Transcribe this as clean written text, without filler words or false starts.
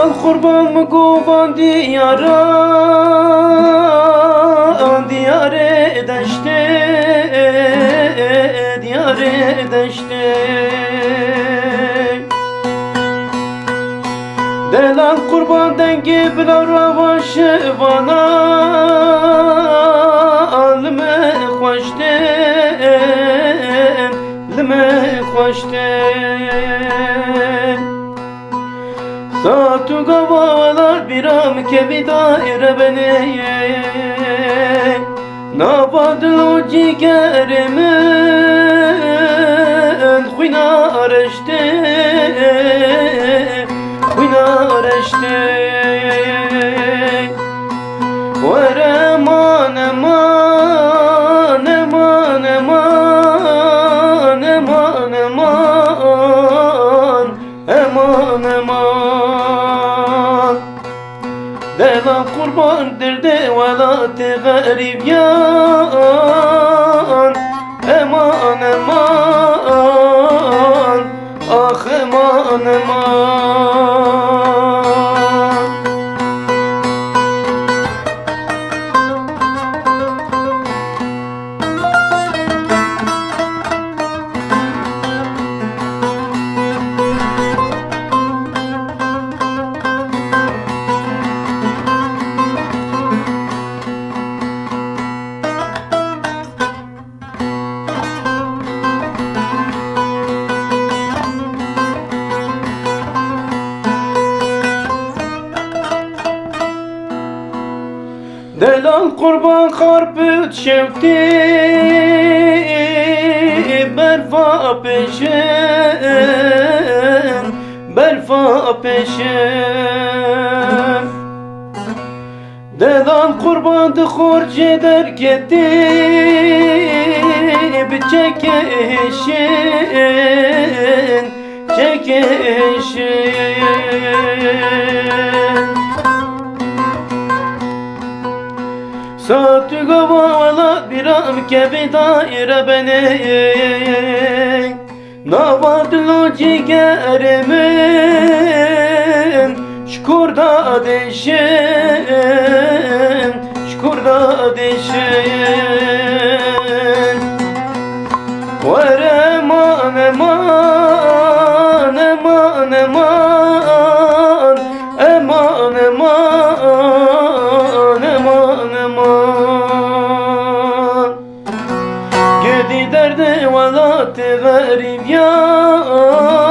Delal kurban mı kovan diyara, diyare deşte, diyare deşte. Delal kurban dengi bila ravaşı bana, lime hoşte, lime hoşte. Satu gavalar biram kebi daire beni, nabadlo ciğerimin huyna areşte, huyna areşte. Ver eman eman eman eman eman eman eman eman. Delal kurbandır de velâ-i garip yan. Eman eman, ah eman eman. Delal kurban karput şevti, berfa peşin, berfa peşin. Delal kurban dıkhor ceder gitti, bir çekişin, çekişin. Satü gavalar biram kebi daire beni, navadlo ciğerimin şkurda deşin, şkurda deşin. Ver eman eman eman eman eman eman eman eman. Gedi derde velâ-i garip yan.